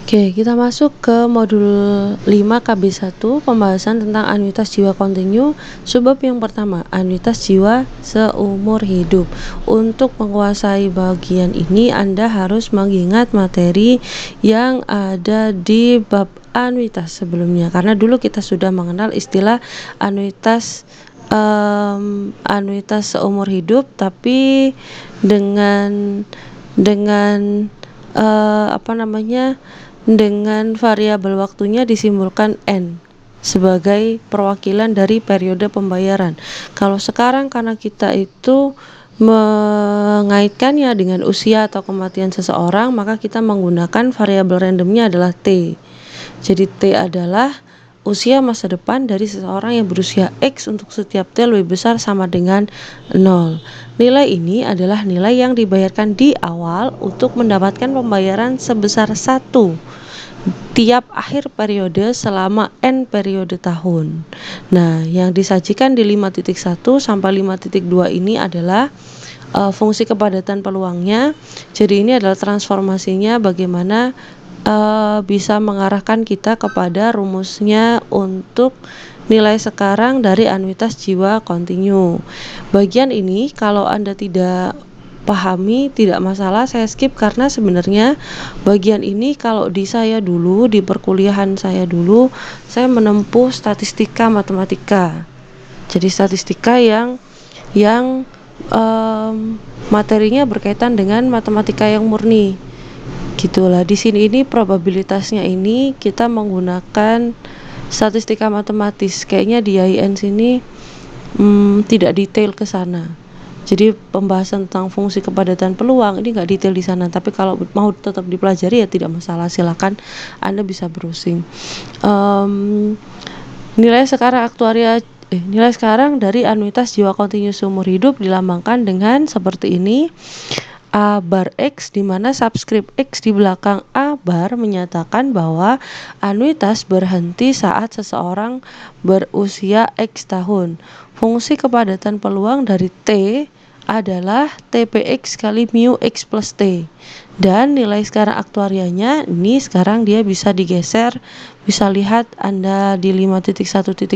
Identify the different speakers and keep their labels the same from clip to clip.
Speaker 1: Oke, kita masuk ke modul 5 KB1, pembahasan tentang anuitas jiwa kontinu. Subbab yang pertama, anuitas jiwa seumur hidup. Untuk menguasai bagian ini, Anda harus mengingat materi yang ada di bab anuitas sebelumnya, karena dulu kita sudah mengenal istilah anuitas anuitas seumur hidup, tapi dengan dengan variabel waktunya disimbolkan N sebagai perwakilan dari periode pembayaran. Kalau sekarang karena kita itu mengaitkannya dengan usia atau kematian seseorang, maka kita menggunakan variabel randomnya adalah T. Jadi T adalah usia masa depan dari seseorang yang berusia X untuk setiap T lebih besar sama dengan 0. Nilai ini adalah nilai yang dibayarkan di awal untuk mendapatkan pembayaran sebesar 1 tiap akhir periode selama N periode tahun. Nah, yang disajikan di 5.1 sampai 5.2 ini adalah fungsi kepadatan peluangnya. Jadi ini adalah transformasinya bagaimana bisa mengarahkan kita kepada rumusnya untuk nilai sekarang dari anuitas jiwa kontinu. Bagian ini kalau Anda tidak pahami tidak masalah, saya skip karena sebenarnya bagian ini kalau di saya dulu, di perkuliahan saya dulu, saya menempuh statistika matematika. Jadi statistika yang materinya berkaitan dengan matematika yang murni. Gitulah. Di sini ini probabilitasnya ini kita menggunakan statistika matematis. Kayaknya di IAIN sini tidak detail ke sana. Jadi pembahasan tentang fungsi kepadatan peluang ini nggak detail di sana. Tapi kalau mau tetap dipelajari ya tidak masalah. Silakan Anda bisa browsing. Nilai sekarang dari anuitas jiwa kontinu seumur hidup dilambangkan dengan seperti ini. A bar X, di mana subskrip X di belakang A bar menyatakan bahwa anuitas berhenti saat seseorang berusia X tahun. Fungsi kepadatan peluang dari T adalah TPX kali mu X plus T. Dan nilai sekarang aktuarianya ini sekarang dia bisa digeser, bisa lihat Anda di 5.1.3,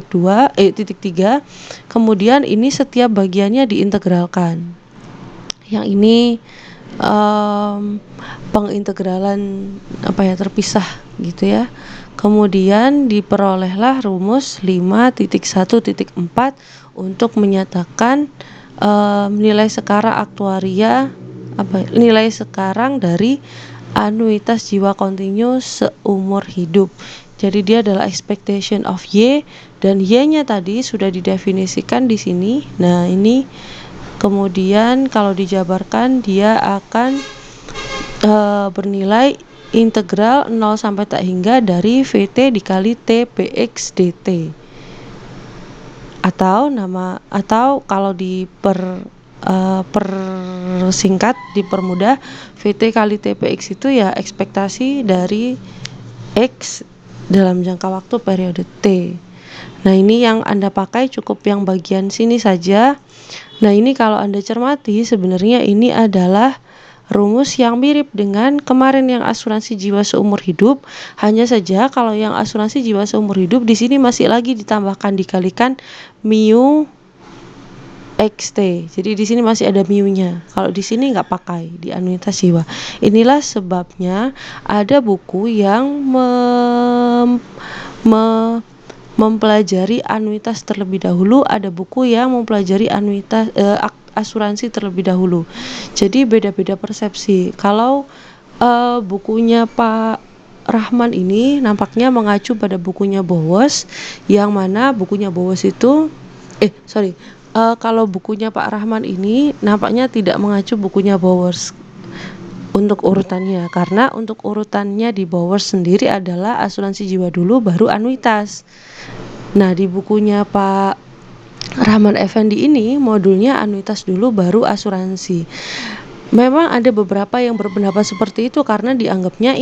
Speaker 1: kemudian ini setiap bagiannya diintegralkan. Yang ini pengintegralan terpisah gitu ya. Kemudian diperolehlah rumus 5.1.4 untuk menyatakan nilai sekarang nilai sekarang dari anuitas jiwa kontinu seumur hidup. Jadi dia adalah expectation of Y, dan Y-nya tadi sudah didefinisikan di sini. Nah, ini kemudian kalau dijabarkan dia akan bernilai integral 0 sampai tak hingga dari VT dikali TPX dt. Atau kalau persingkat, dipermudah, VT kali TPX itu ya ekspektasi dari X dalam jangka waktu periode T. Nah, ini yang Anda pakai cukup yang bagian sini saja. Nah, ini kalau Anda cermati sebenarnya ini adalah rumus yang mirip dengan kemarin yang asuransi jiwa seumur hidup. Hanya saja kalau yang asuransi jiwa seumur hidup di sini masih lagi ditambahkan dikalikan mu XT. Jadi di sini masih ada mu-nya. Kalau di sini nggak pakai di anuitas jiwa. Inilah sebabnya ada buku yang mempelajari anuitas terlebih dahulu, ada buku yang mempelajari anuitas asuransi terlebih dahulu. Jadi beda-beda persepsi. Kalau bukunya Pak Rahman ini nampaknya mengacu pada bukunya Bowers, yang mana bukunya Bowers itu kalau bukunya Pak Rahman ini nampaknya tidak mengacu bukunya Bowers untuk urutannya, karena untuk urutannya di Bowers sendiri adalah asuransi jiwa dulu baru anuitas. Nah, di bukunya Pak Rahman Effendi ini modulnya anuitas dulu baru asuransi. Memang ada beberapa yang berpendapat seperti itu karena dianggapnya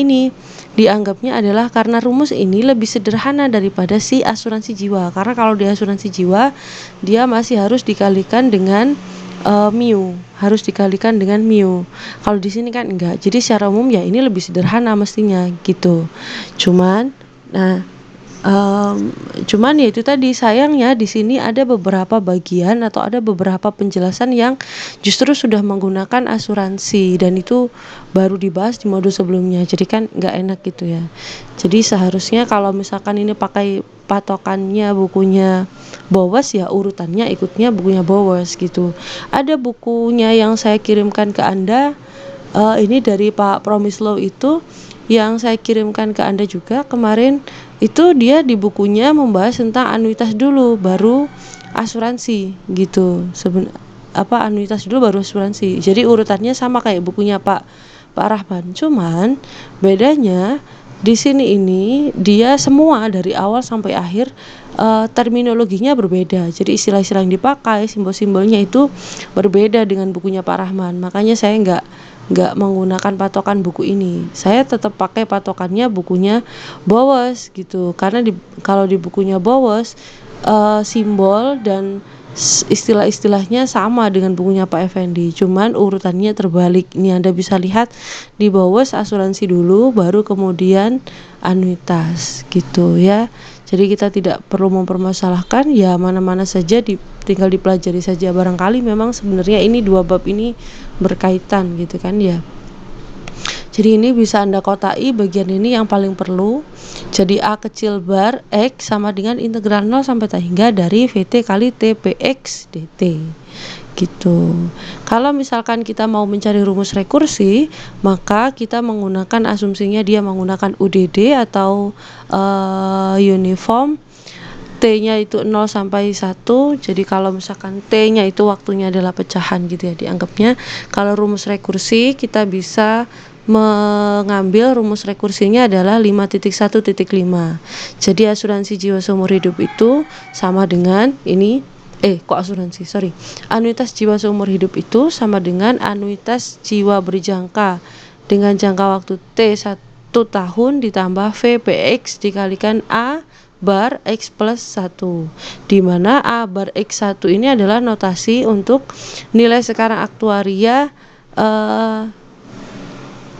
Speaker 1: adalah karena rumus ini lebih sederhana daripada si asuransi jiwa. Karena kalau di asuransi jiwa dia masih harus dikalikan dengan mu, harus dikalikan dengan mu. Kalau di sini kan enggak. Jadi secara umum ya ini lebih sederhana mestinya gitu. Cuman ya itu tadi, sayangnya di sini ada beberapa bagian atau ada beberapa penjelasan yang justru sudah menggunakan asuransi, dan itu baru dibahas di modul sebelumnya. Jadi kan nggak enak gitu ya. Jadi seharusnya kalau misalkan ini pakai patokannya bukunya Bowers, ya urutannya ikutnya bukunya Bowers gitu. Ada bukunya yang saya kirimkan ke Anda, ini dari Pak Promislow itu, yang saya kirimkan ke Anda juga kemarin. Itu dia di bukunya membahas tentang anuitas dulu baru asuransi gitu. Anuitas dulu baru asuransi. Jadi urutannya sama kayak bukunya Pak Rahman. Cuman bedanya di sini ini dia semua dari awal sampai akhir terminologinya berbeda. Jadi istilah-istilah yang dipakai, simbol-simbolnya itu berbeda dengan bukunya Pak Rahman. Makanya saya nggak menggunakan patokan buku ini. Saya tetap pakai patokannya bukunya Bowers gitu. Karena kalau di bukunya Bowers simbol dan istilah-istilahnya sama dengan bukunya Pak Effendi, cuman urutannya terbalik. Ini Anda bisa lihat, di Bowers asuransi dulu baru kemudian anuitas gitu ya. Jadi kita tidak perlu mempermasalahkan, ya mana-mana saja tinggal dipelajari saja. Barangkali memang sebenarnya ini dua bab ini berkaitan gitu kan ya. Jadi ini bisa Anda kotai bagian ini yang paling perlu. Jadi A kecil bar X sama dengan integral 0 sampai hingga dari VT kali T PX DT gitu. Kalau misalkan kita mau mencari rumus rekursi, maka kita menggunakan asumsinya dia menggunakan UDD atau uniform. T-nya itu 0 sampai 1. Jadi kalau misalkan T-nya itu waktunya adalah pecahan gitu ya dianggapnya. Kalau rumus rekursi kita bisa mengambil rumus rekursinya adalah 5.1.5. Jadi asuransi jiwa seumur hidup itu sama dengan ini anuitas jiwa seumur hidup itu sama dengan anuitas jiwa berjangka dengan jangka waktu T 1 tahun ditambah VPX dikalikan A bar X plus 1, di mana A bar X 1 ini adalah notasi untuk nilai sekarang aktuaria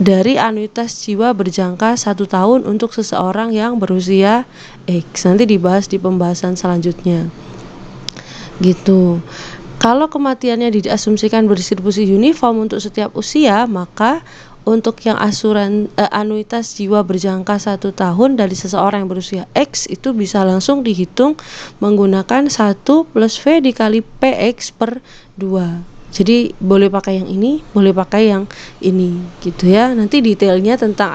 Speaker 1: dari anuitas jiwa berjangka 1 tahun untuk seseorang yang berusia X. Nanti dibahas di pembahasan selanjutnya gitu. Kalau kematiannya diasumsikan berdistribusi uniform untuk setiap usia, maka untuk yang anuitas jiwa berjangka 1 tahun dari seseorang yang berusia X itu bisa langsung dihitung menggunakan 1 plus V dikali PX per 2. Jadi boleh pakai yang ini, boleh pakai yang ini gitu ya. Nanti detailnya tentang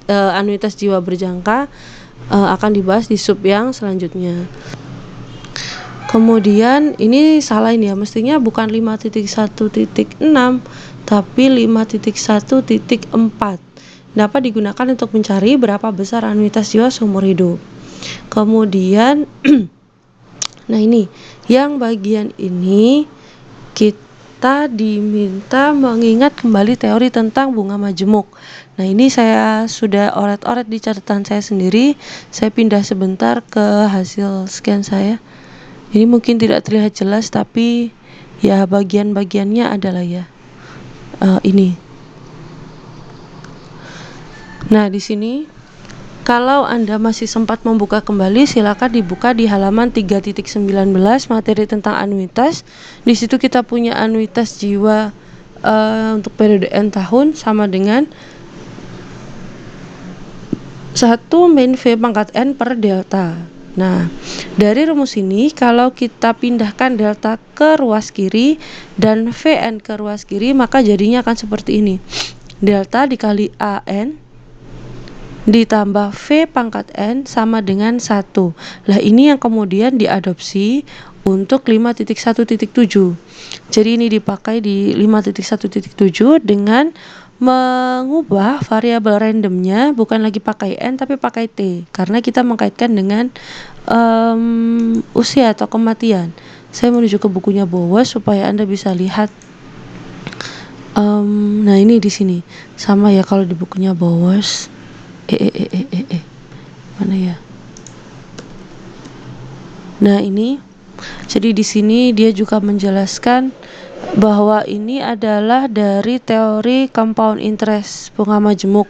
Speaker 1: anuitas jiwa berjangka akan dibahas di sub yang selanjutnya. Kemudian ini salah ini ya, mestinya bukan 5.1.6 tapi 5.1.4. Dapat digunakan untuk mencari berapa besar anuitas jiwa seumur hidup. Kemudian nah ini yang bagian ini kita diminta mengingat kembali teori tentang bunga majemuk. Nah ini saya sudah oret-oret di catatan saya sendiri. Saya pindah sebentar ke hasil scan saya. Ini mungkin tidak terlihat jelas, tapi ya bagian-bagiannya adalah ya ini. Nah di sini kalau Anda masih sempat membuka kembali, silakan dibuka di halaman 3.19 materi tentang anuitas. Di situ kita punya anuitas jiwa untuk periode N tahun sama dengan 1 min V pangkat N per delta. Nah, dari rumus ini kalau kita pindahkan delta ke ruas kiri dan Vn ke ruas kiri, maka jadinya akan seperti ini. Delta dikali An ditambah V pangkat N sama dengan 1. Lah ini yang kemudian diadopsi untuk 5.1.7. Jadi ini dipakai di 5.1.7 dengan mengubah variabel randomnya, bukan lagi pakai N tapi pakai T, karena kita mengkaitkan dengan usia atau kematian. Saya menuju ke bukunya Bowers supaya Anda bisa lihat. Nah ini di sini sama ya kalau di bukunya Bowers. Mana ya? Nah ini, jadi di sini dia juga menjelaskan bahwa ini adalah dari teori compound interest bunga majemuk,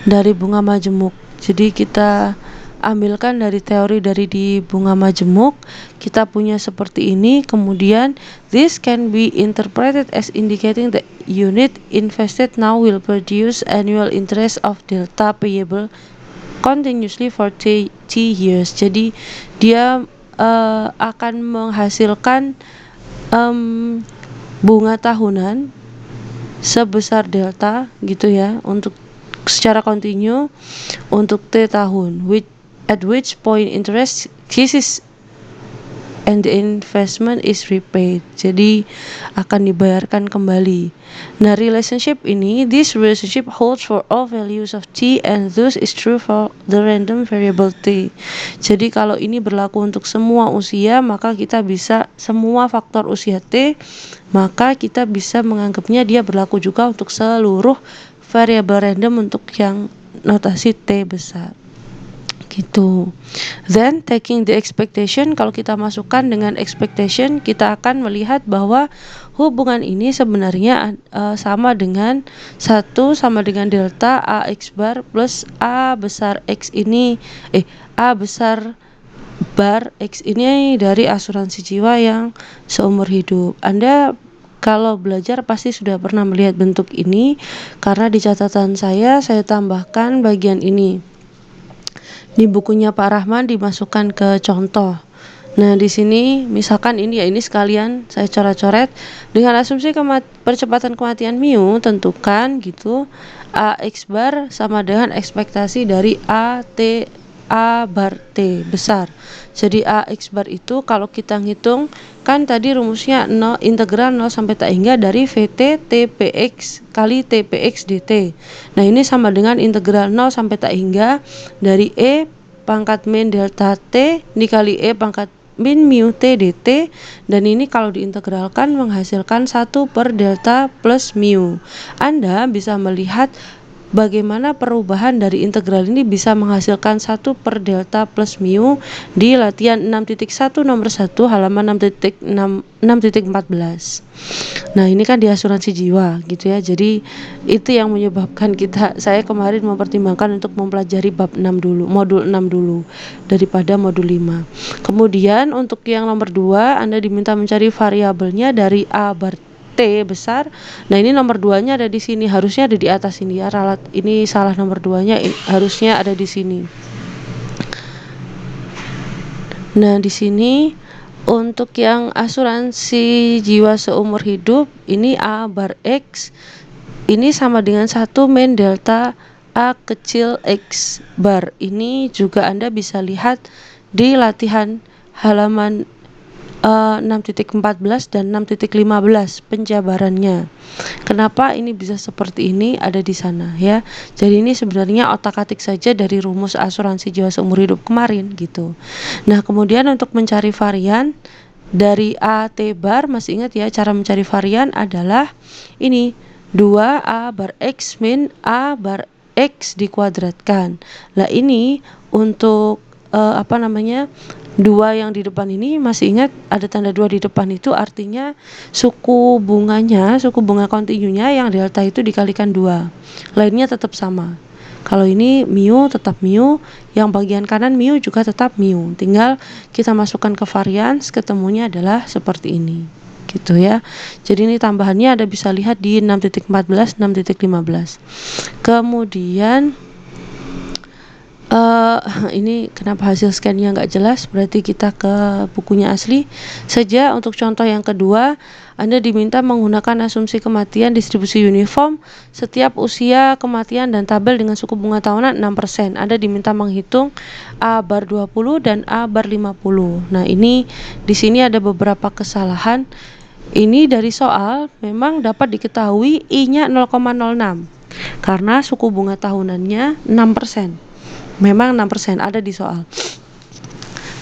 Speaker 1: dari bunga majemuk. Jadi kita ambilkan dari teori dari di bunga majemuk, kita punya seperti ini. Kemudian this can be interpreted as indicating the unit invested now will produce annual interest of delta payable continuously for t years. Jadi dia akan menghasilkan bunga tahunan sebesar delta gitu ya, untuk secara kontinu untuk T tahun, at which point interest ceases and the investment is repaid. Jadi akan dibayarkan kembali. Nah, this relationship holds for all values of T and thus is true for the random variable T. Jadi kalau ini berlaku untuk semua usia, maka kita bisa semua faktor usia T, maka kita bisa menganggapnya dia berlaku juga untuk seluruh variabel random untuk yang notasi T besar. Gitu. Then taking the expectation, kalau kita masukkan dengan expectation, kita akan melihat bahwa hubungan ini sebenarnya sama dengan delta AX bar plus A besar X ini A besar bar X ini dari asuransi jiwa yang seumur hidup. Anda kalau belajar pasti sudah pernah melihat bentuk ini, karena di catatan saya tambahkan bagian ini. Di bukunya Pak Rahman dimasukkan ke contoh. Nah, di sini misalkan ini sekalian saya coret-coret dengan asumsi percepatan kematian mu, tentukan gitu AX bar sama dengan ekspektasi dari A bar T besar. Jadi AX bar itu kalau kita ngitung kan tadi rumusnya integral 0 sampai tak hingga dari VT TPX kali TPX dt. Nah, ini sama dengan integral 0 sampai tak hingga dari E pangkat min delta T dikali E pangkat min mu T dt, dan ini kalau diintegralkan menghasilkan 1 per delta plus mu. Anda bisa melihat bagaimana perubahan dari integral ini bisa menghasilkan 1 per delta plus mu di latihan 6.1 nomor 1 halaman 6.14. Nah, ini kan di asuransi jiwa gitu ya. Jadi itu yang menyebabkan saya kemarin mempertimbangkan untuk mempelajari bab 6 dulu, modul 6 dulu daripada modul 5. Kemudian untuk yang nomor 2 Anda diminta mencari variabelnya dari A bar T besar. Nah, ini nomor 2-nya ada di sini, harusnya ada di atas ini ya. Ralat ini salah, nomor 2-nya harusnya ada di sini. Nah, di sini untuk yang asuransi jiwa seumur hidup ini A bar X ini sama dengan 1 min delta A kecil X bar. Ini juga Anda bisa lihat di latihan halaman 6.14 dan 6.15 penjabarannya. Kenapa ini bisa seperti ini ada di sana ya. Jadi ini sebenarnya otak-atik saja dari rumus asuransi jiwa seumur hidup kemarin gitu. Nah, kemudian untuk mencari varian dari A T bar, masih ingat ya cara mencari varian adalah ini 2A bar X min A bar X dikuadratkan. Lah, ini untuk 2 yang di depan ini, masih ingat ada tanda 2 di depan itu artinya suku bunga kontinunya yang delta itu dikalikan 2, lainnya tetap sama. Kalau ini mu tetap mu, yang bagian kanan mu juga tetap mu, tinggal kita masukkan ke varians, ketemunya adalah seperti ini gitu ya. Jadi ini tambahannya Anda bisa lihat di 6.14, 6.15. Kemudian ini kenapa hasil scan-nya nggak jelas, berarti kita ke bukunya asli saja. Untuk contoh yang kedua, Anda diminta menggunakan asumsi kematian distribusi uniform setiap usia kematian dan tabel dengan suku bunga tahunan 6%. Anda diminta menghitung A bar 20 dan A bar 50. Nah, ini di sini ada beberapa kesalahan. Ini dari soal memang dapat diketahui I-nya 0,06 karena suku bunga tahunannya 6%. Memang 6% ada di soal.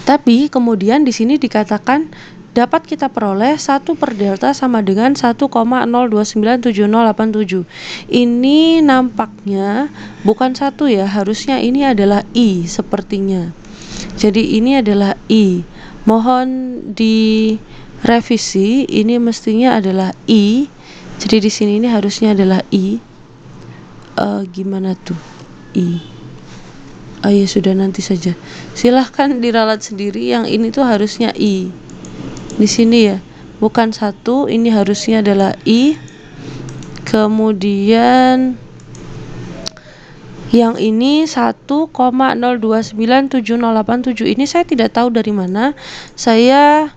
Speaker 1: Tapi kemudian di sini dikatakan dapat kita peroleh 1 per delta sama dengan 1,0297087. Ini nampaknya bukan 1 ya, harusnya ini adalah I sepertinya. Jadi ini adalah I. Mohon revisi ini mestinya adalah I. Jadi di sini ini harusnya adalah I. Gimana tuh I? Ya sudah, nanti saja. Silahkan diralat sendiri. Yang ini tuh harusnya I. Di sini ya, bukan 1. Ini harusnya adalah I. Kemudian yang ini 1,029708,7 ini saya tidak tahu dari mana. Saya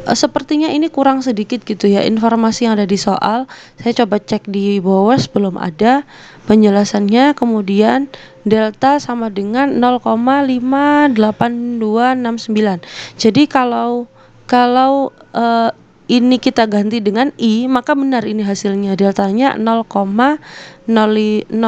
Speaker 1: sepertinya ini kurang sedikit gitu ya informasi yang ada di soal. Saya coba cek di Bowers, belum ada penjelasannya. Kemudian delta sama dengan 0,58269. Jadi kalau ini kita ganti dengan I, maka benar ini hasilnya. Deltanya 0,058269.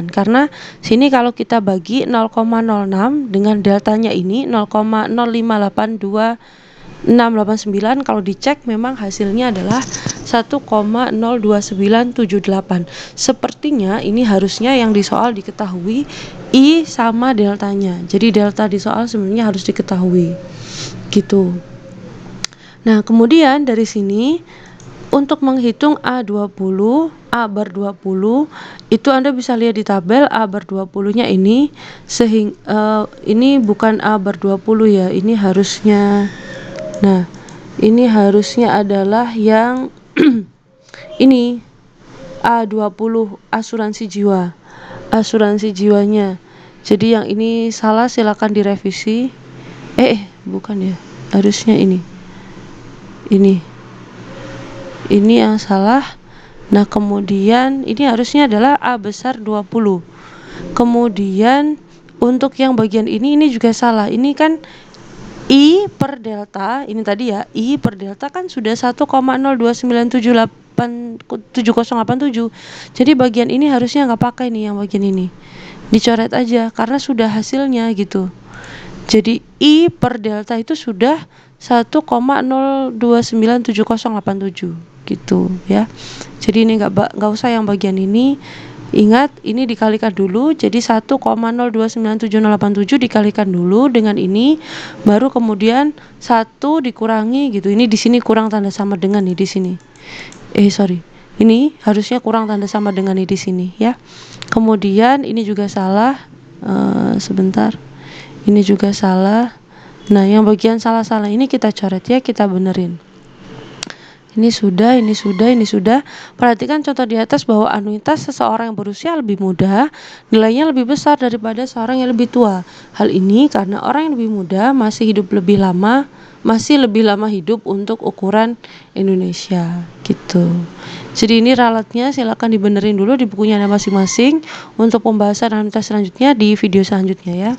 Speaker 1: Karena sini kalau kita bagi 0,06 dengan deltanya ini 0,0582689, kalau dicek memang hasilnya adalah 1,02978. Sepertinya ini harusnya yang di soal diketahui I sama deltanya. Jadi delta di soal sebenarnya harus diketahui gitu. Nah, kemudian dari sini untuk menghitung A20, A bar 20 itu Anda bisa lihat di tabel A bar 20-nya ini, sehingga ini bukan A bar 20 ya, ini harusnya, nah ini harusnya adalah yang ini A20, asuransi jiwa, asuransi jiwanya. Jadi yang ini salah, silakan direvisi. Bukan ya, harusnya ini yang salah. Nah, kemudian ini harusnya adalah A besar 20. Kemudian untuk yang bagian ini juga salah. Ini kan I per delta, ini tadi ya, I per delta kan sudah 1,029787087. Jadi bagian ini harusnya nggak pakai nih, yang bagian ini dicoret aja karena sudah hasilnya gitu. Jadi I per delta itu sudah 1,0297087 gitu ya. Jadi ini nggak usah yang bagian ini. Ingat, ini dikalikan dulu. Jadi 1,0297087 dikalikan dulu dengan ini, baru kemudian 1 dikurangi gitu. Ini di sini kurang tanda sama dengan nih di sini. Ini harusnya kurang tanda sama dengan nih di sini ya. Kemudian ini juga salah. Sebentar. Ini juga salah. Nah, yang bagian salah-salah ini kita coret ya, kita benerin. Ini sudah. Perhatikan contoh di atas bahwa anuitas seseorang yang berusia lebih muda nilainya lebih besar daripada seorang yang lebih tua. Hal ini karena orang yang lebih muda masih lebih lama hidup untuk ukuran Indonesia gitu. Jadi ini ralatnya silakan dibenerin dulu di bukunya Anda masing-masing. Untuk pembahasan anuitas selanjutnya di video selanjutnya ya.